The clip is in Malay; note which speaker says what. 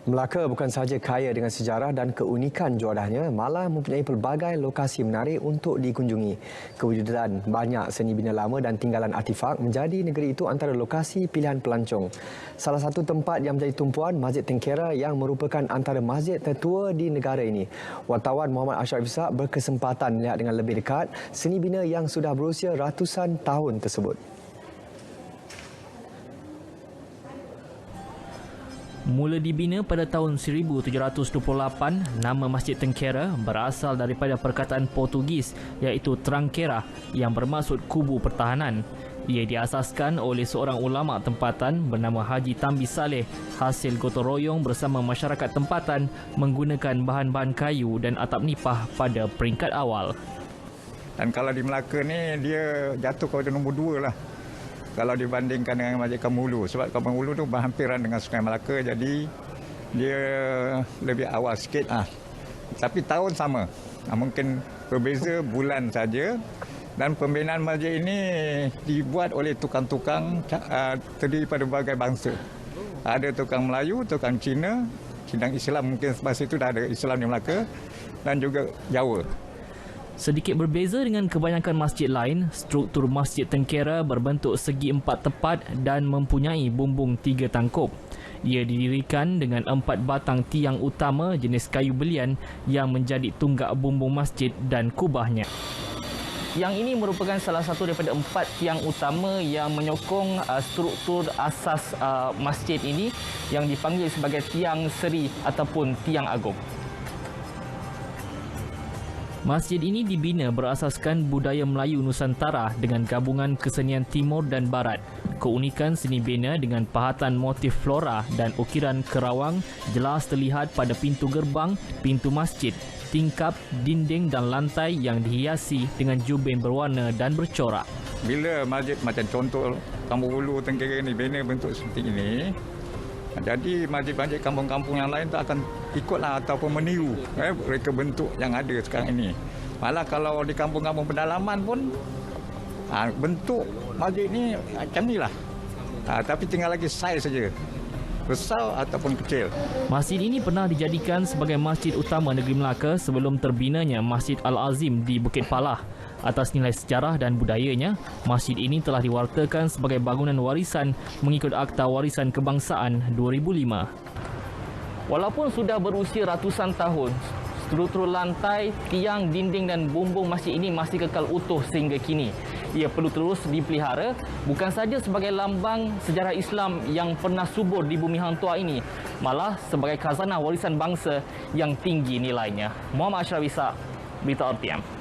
Speaker 1: Melaka bukan sahaja kaya dengan sejarah dan keunikan juaranya, malah mempunyai pelbagai lokasi menarik untuk dikunjungi. Kewujudan banyak seni bina lama dan tinggalan artifak menjadi negeri itu antara lokasi pilihan pelancong. Salah satu tempat yang menjadi tumpuan, Masjid Tengkera yang merupakan antara masjid tertua di negara ini. Wartawan Muhammad Ashraf Ishak berkesempatan melihat dengan lebih dekat seni bina yang sudah berusia ratusan tahun tersebut.
Speaker 2: Mula dibina pada tahun 1728, nama Masjid Tengkera berasal daripada perkataan Portugis iaitu Tranqueira yang bermaksud kubu pertahanan. Ia diasaskan oleh seorang ulama tempatan bernama Haji Tambi Saleh hasil gotong royong bersama masyarakat tempatan menggunakan bahan-bahan kayu dan atap nipah pada peringkat awal.
Speaker 3: Dan kalau di Melaka ni dia jatuh kepada nombor 2 lah. Kalau dibandingkan dengan Masjid Kampung Ulu. Sebab Kampung Ulu tu berhampiran dengan Sungai Melaka, jadi dia lebih awal sikit. Tapi tahun sama. Mungkin berbeza bulan saja. Dan pembinaan masjid ini dibuat oleh tukang-tukang terdiri pada berbagai bangsa. Ada tukang Melayu, tukang Cina, Islam, mungkin masa itu dah ada Islam di Melaka, dan juga Jawa.
Speaker 2: Sedikit berbeza dengan kebanyakan masjid lain, struktur Masjid Tengkera berbentuk segi 4 tepat dan mempunyai bumbung 3 tangkup. Ia didirikan dengan 4 batang tiang utama jenis kayu belian yang menjadi tunggak bumbung masjid dan kubahnya. Yang ini merupakan salah satu daripada 4 tiang utama yang menyokong struktur asas masjid ini yang dipanggil sebagai tiang seri ataupun tiang agung. Masjid ini dibina berasaskan budaya Melayu Nusantara dengan gabungan kesenian Timur dan Barat. Keunikan seni bina dengan pahatan motif flora dan ukiran kerawang jelas terlihat pada pintu gerbang, pintu masjid, tingkap, dinding dan lantai yang dihiasi dengan jubin berwarna dan bercorak.
Speaker 3: Bila masjid macam contoh Kampung Ulu Tengkera ni bina bentuk seperti ini, jadi masjid-masjid kampung-kampung yang lain tak akan ikutlah ataupun meniru mereka bentuk yang ada sekarang ini. Malah kalau di kampung-kampung pedalaman pun bentuk masjid ini macam inilah. Tapi tinggal lagi saiz saja. Besar ataupun kecil.
Speaker 2: Masjid ini pernah dijadikan sebagai masjid utama negeri Melaka sebelum terbinanya Masjid Al-Azim di Bukit Palah. Atas nilai sejarah dan budayanya, masjid ini telah diwartakan sebagai bangunan warisan mengikut Akta Warisan Kebangsaan 2005. Walaupun sudah berusia ratusan tahun, struktur lantai, tiang, dinding dan bumbung masjid ini masih kekal utuh sehingga kini. Ia perlu terus dipelihara, bukan saja sebagai lambang sejarah Islam yang pernah subur di bumi Hang Tuah ini, malah sebagai khazanah warisan bangsa yang tinggi nilainya. Muhammad Ashraf Ishak, Berita RTM.